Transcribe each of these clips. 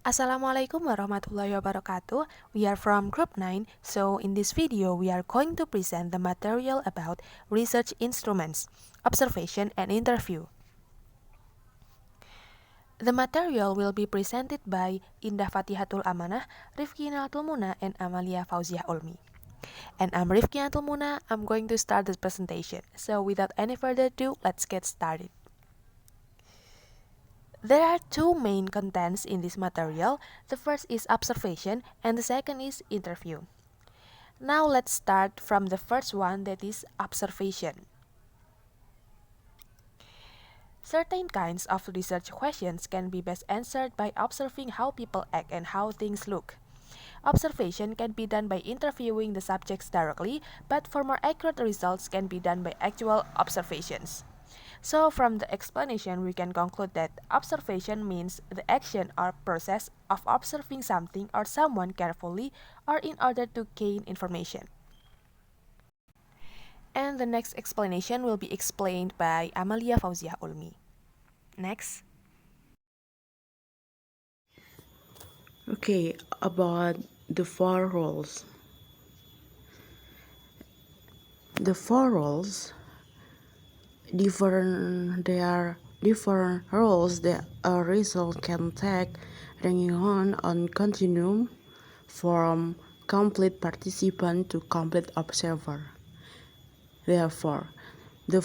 Assalamualaikum warahmatullahi wabarakatuh. We are from Group 9, so in this video we are going to present the material about research instruments, observation and interview. The material will be presented by Indah Fatihatul Amanah, Rifqi and Amalia Fauziah Ulmi. And I'm Rifqi I'm going to start this presentation. So without any further ado, let's get started. There are two main contents in this material. The first is observation and the second is interview. Now let's start from the first one, that is observation. Certain kinds of research questions can be best answered by observing how people act and how things look. Observation can be done by interviewing the subjects directly, but for more accurate results can be done by actual observations. So from the explanation, we can conclude that observation means the action or process of observing something or someone carefully or in order to gain information. And the next explanation will be explained by Amalia Fauziah Ulmi. Next. Okay, about the four roles. The four roles there are different roles that a result can take ranging on continuum from complete participant to complete observer. Therefore, the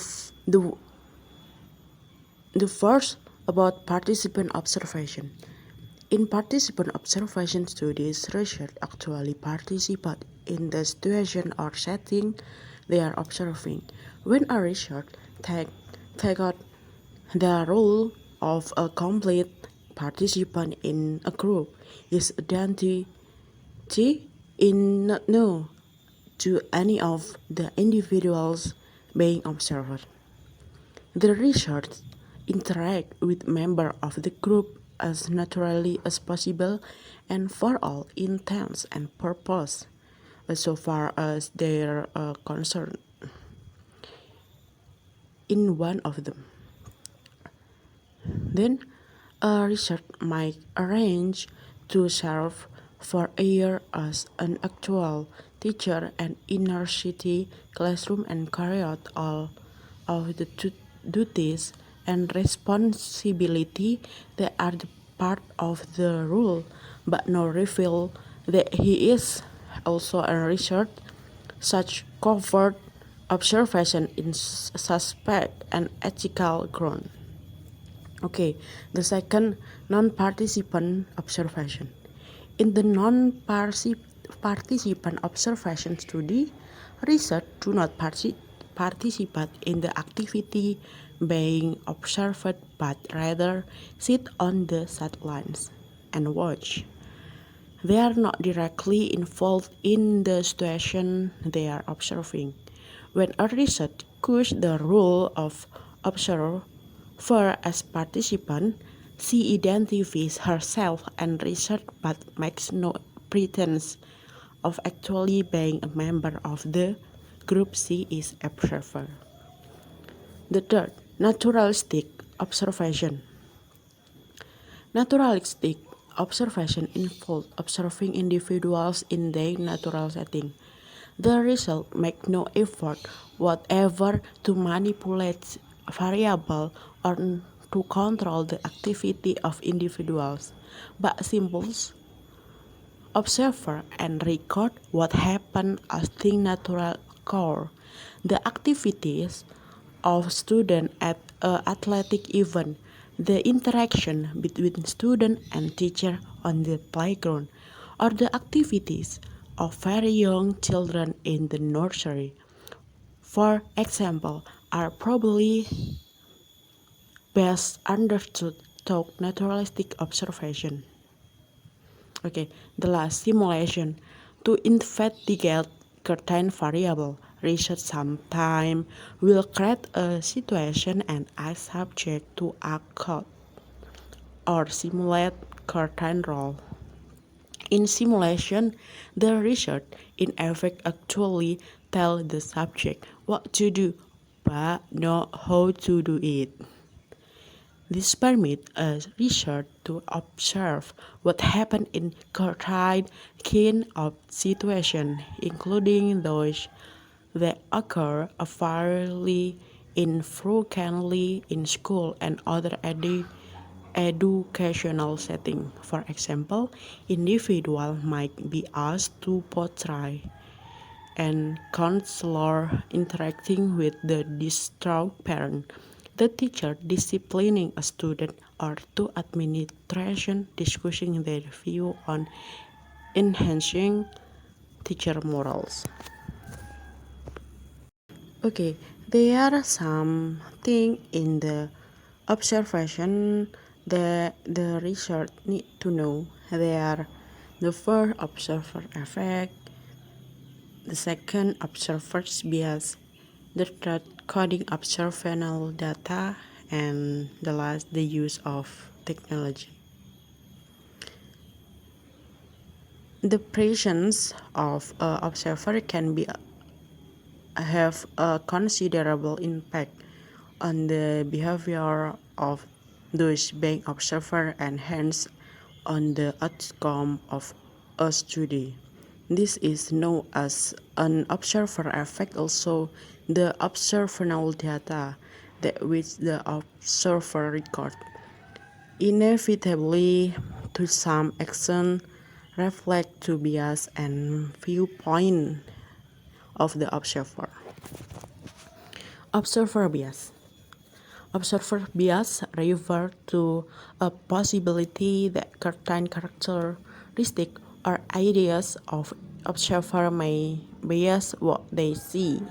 first about participant observation. In participant observation studies, researchers actually participate in the situation or setting they are observing. When a researcher take out the role of a complete participant in a group, his identity is not known to any of the individuals being observed. The research interact with members of the group as naturally as possible and for all intents and purpose, so far as they are concerned in one of them. Then a researcher might arrange to serve for a year as an actual teacher and inner city classroom and carry out all of the duties and responsibility that are the part of the rule, but no reveal that he is also a researcher. Such covert observation in suspect and ethical ground. Okay, the second, non-participant observation. In the non-participant observation study, researchers do not participate in the activity being observed, but rather sit on the sidelines and watch. They are not directly involved in the situation they are observing. When a researcher uses the role of observer as participant, she identifies herself and research but makes no pretense of actually being a member of the group she is observer. The third, naturalistic observation. Naturalistic observation involves observing individuals in their natural setting. The result makes no effort whatever to manipulate variables or to control the activity of individuals, but simply observe and record what happened as things natural occur. The activities of students at an athletic event, the interaction between student and teacher on the playground, or the activities of very young children in the nursery, for example, are probably best understood through naturalistic observation. Okay, the last, simulation. To investigate certain variable, research sometimes will create a situation and ask subject to act out or simulate certain role. In simulation, the research in effect actually tell the subject what to do, but not how to do it. This permits a researcher to observe what happens in certain kind of situations, including those that occur fairly infrequently in school and other educational settings. For example, individuals might be asked to portray and counselor interacting with the distraught parent, the teacher disciplining a student, or to administration discussing their view on enhancing teacher morals. Okay, there are some things in the observation that the research need to know. They are the first observer effect, the second observer's bias, the third coding observational data, and the last the use of technology. The presence of an observer can be have a considerable impact on the behavior of those being observed and hence on the outcome of a study. This is known as an observer effect, also the observational data that which the observer record. Inevitably, to some extent, reflect to bias and viewpoint of the observer. Observer bias. Observer bias refers to a possibility that certain characteristics or ideas of observer may bias what they see.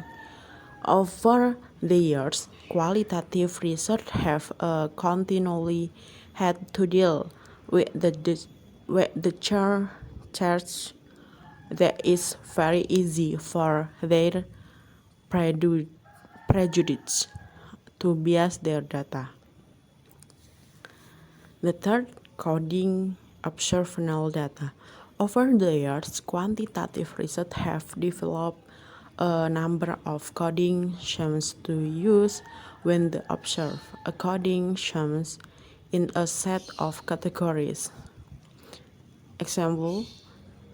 Over the years, qualitative research have continually had to deal with the charge that is very easy for their prejudice to bias their data. The third, coding observational data. Over the years, quantitative research have developed a number of coding schemes to use when they observe. A coding schemes in a set of categories. Example,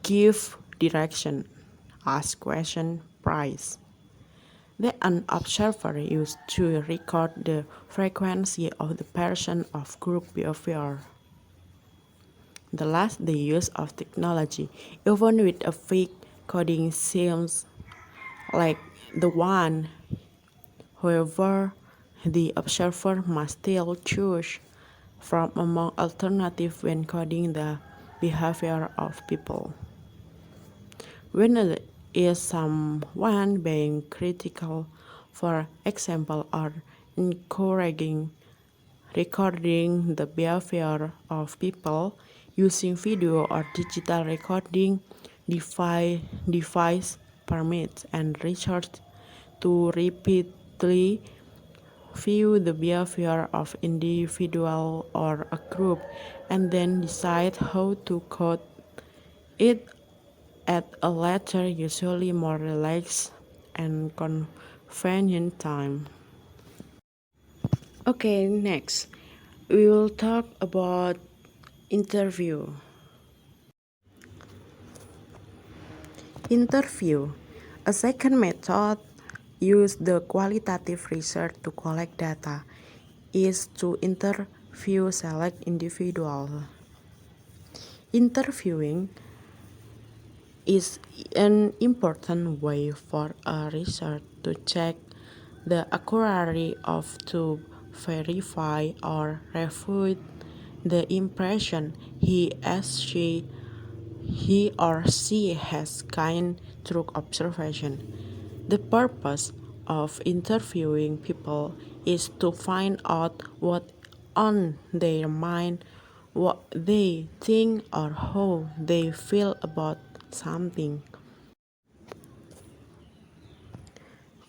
give direction, ask question, price. That an observer used to record the frequency of the person of group behavior. The last, the use of technology. Even with a fake coding seems like the one, however, the observer must still choose from among alternatives when coding the behavior of people. When there is someone being critical, for example, or encouraging recording the behavior of people using video or digital recording device permits and research to repeatedly view the behavior of individual or a group and then decide how to code it at a later, usually more relaxed and convenient time. Okay, next we will talk about interview. Interview. A second method used the qualitative research to collect data is to interview select individuals. Interviewing is an important way for a researcher to check the accuracy of to verify or refute the impression he or she has gained through observation. The purpose of interviewing people is to find out what on their mind, what they think or how they feel about something.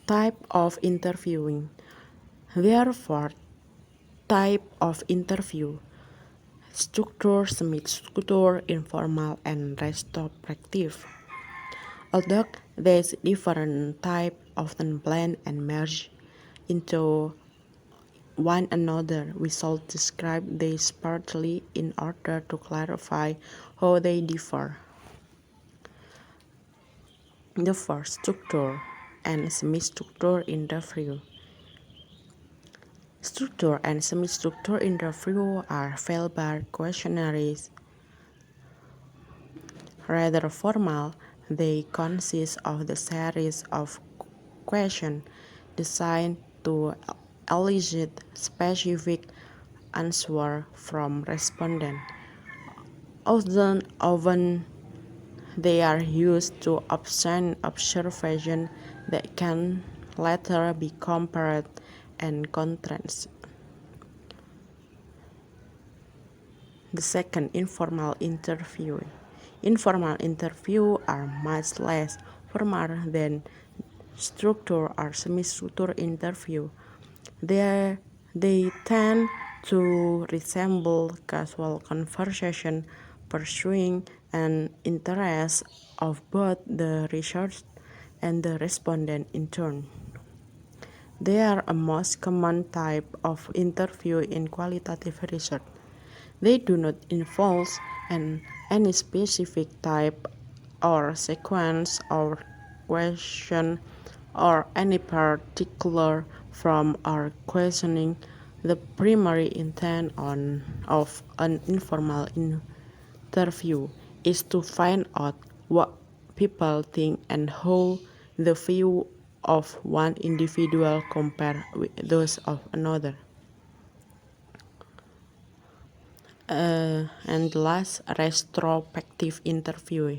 Type of interviewing. There are four types of interview: structure, semi-structure, informal, and retrospective. Although these different types often blend and merge into one another. We shall describe these partly in order to clarify how they differ. The first, structure and semi-structure interview. Structure and semi-structure interview are verbal questionnaires. Rather formal, they consist of the series of questions designed to elicit specific answers from respondents. Often they are used to obtain observations that can later be compared and contrasted. The second, informal interview. Informal interviews are much less formal than structured or semi-structured interview. They tend to resemble casual conversation, pursuing an interest of both the researcher and the respondent in turn. They are a most common type of interview in qualitative research. They do not involve any specific type or sequence of question or any particular form or questioning. The primary intent of an informal interview is to find out what people think and how the view of one individual compare with those of another. And last, retrospective interview.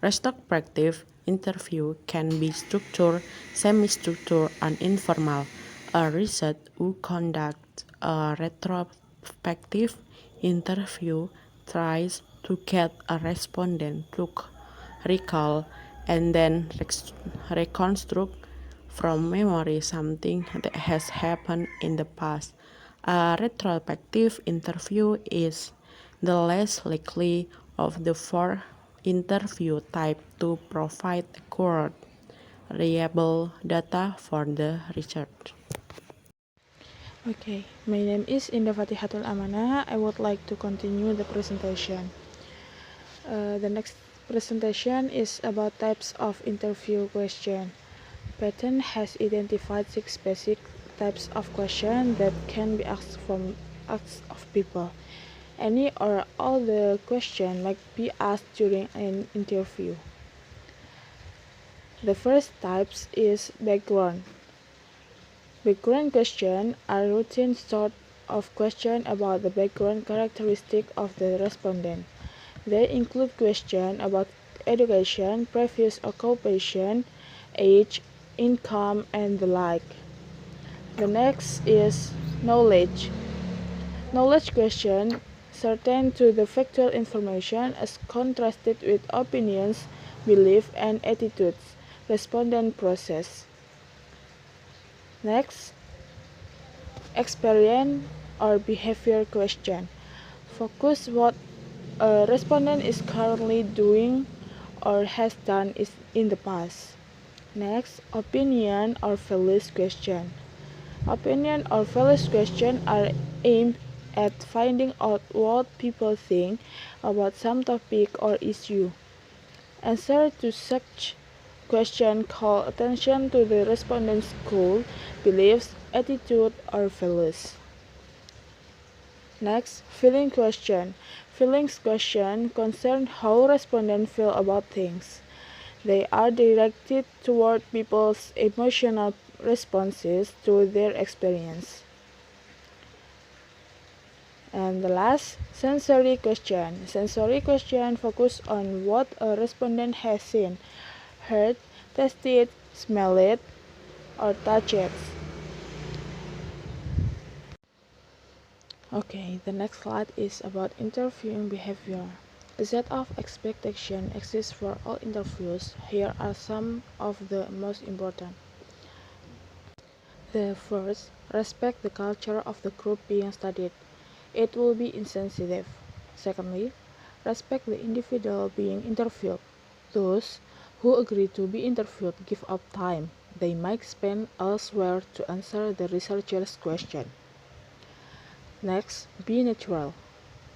Retrospective interview can be structured, semi-structured, and informal. A researcher who conducts a retrospective interview tries to get a respondent to recall and then reconstruct from memory something that has happened in the past. A retrospective interview is the less likely of the four interview types to provide accurate, reliable data for the research. Okay, my name is Indah Fatihatul Amanah. I would like to continue the presentation. The next presentation is about types of interview question. Patton has identified 6 basic types of questions that can be asked of people. Any or all the questions might be asked during an interview. The first type is background. Background questions are routine sort of questions about the background characteristics of the respondent. They include questions about education, previous occupation, age, income, and the like. The next is knowledge. Knowledge questions certain to the factual information as contrasted with opinions, beliefs, and attitudes. Respondent process. Next, experience or behavior question. Focus what a respondent is currently doing or has done in the past. Next, opinion or values question. Opinion or values questions are aimed at finding out what people think about some topic or issue. Answer to such question call attention to the respondent's goal, beliefs, attitude, or values. Next, feeling question. Feelings question concern how respondents feel about things. They are directed toward people's emotional responses to their experience. And the last, sensory question. Sensory question focus on what a respondent has seen, heard, tasted, smelled, or touched. Okay, the next slide is about interviewing behavior. A set of expectations exists for all interviews. Here are some of the most important. The first, respect the culture of the group being studied. It will be insensitive. Secondly, respect the individual being interviewed. Those who agree to be interviewed give up time they might spend elsewhere to answer the researcher's question. Next, be natural.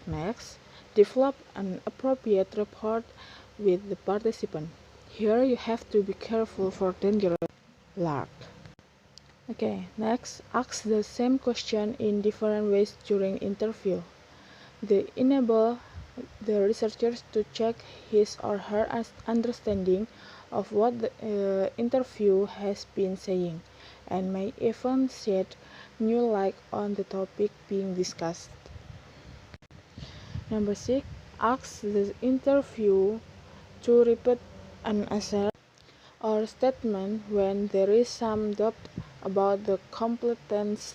Next, develop an appropriate rapport with the participant. Here you have to be careful for dangerous lark. Okay, next, ask the same question in different ways during interview. They enable the researchers to check his or her understanding of what the interview has been saying, and may even shed new light on the topic being discussed. Number 6. Ask the interview to repeat an answer or statement when there is some doubt about the completeness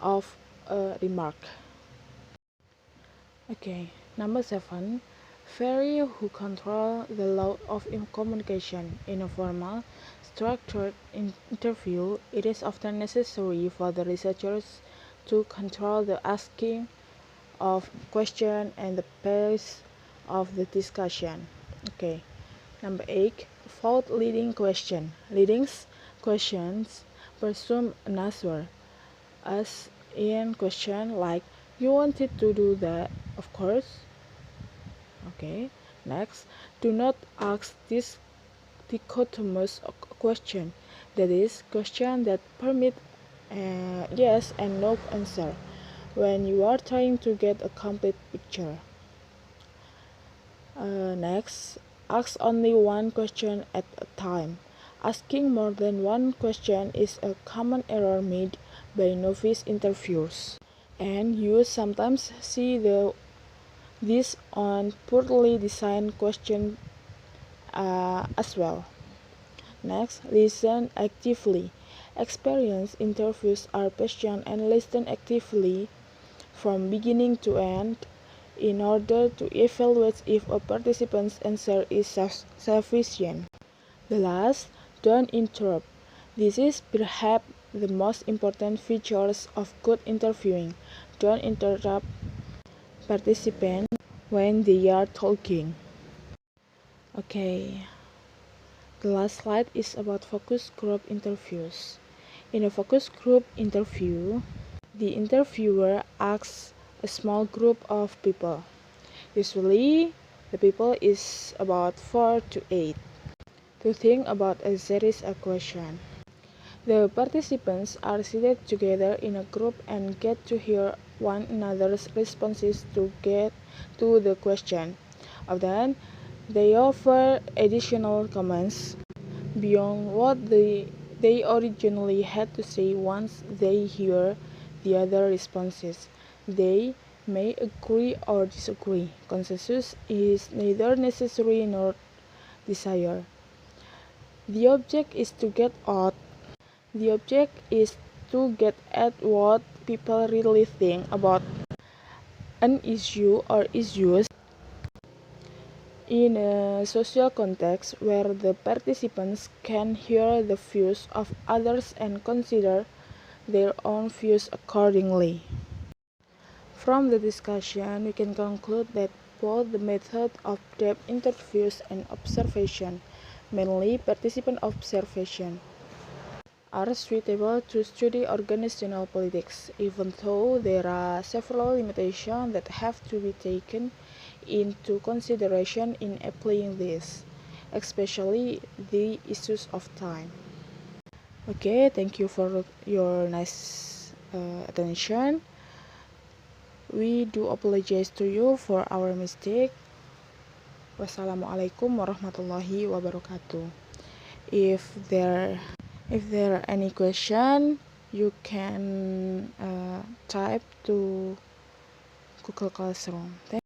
of a remark. Okay, number 7. Vary who control the law of communication. In a formal, structured interview, it is often necessary for the researchers to control the asking of question and the pace of the discussion. Okay, number 8. Avoid leading question. Leading questions presume an answer, as in question like, "You wanted to do that, of course." Okay, next, do not ask this dichotomous question, that is, question that permit yes and no answer when you are trying to get a complete picture. Next, ask only one question at a time. Asking more than one question is a common error made by novice interviewers, and you sometimes see this on poorly designed questions as well. Next, listen actively. Experienced interviewers are patient and listen actively from beginning to end in order to evaluate if a participant's answer is sufficient. The last, don't interrupt. This is perhaps the most important features of good interviewing. Don't interrupt participants when they are talking. Okay, the last slide is about focus group interviews. In a focus group interview, the interviewer asks a small group of people. Usually, the people is about 4 to 8 to think about a series of questions. The participants are seated together in a group and get to hear one another's responses to get to the question. Often, they offer additional comments beyond what they originally had to say once they hear the other responses. They may agree or disagree. Consensus is neither necessary nor desired. The object is to get at what people really think about an issue or issues in a social context where the participants can hear the views of others and consider their own views accordingly. From the discussion, we can conclude that both the method of depth interviews and observation, mainly participant observation, are suitable to study organizational politics, even though there are several limitations that have to be taken into consideration in applying this, especially the issues of time. Okay, thank you for your nice attention. We do apologize to you for our mistake. Wassalamualaikum warahmatullahi wabarakatuh. If there are any question, you can type to Google Classroom.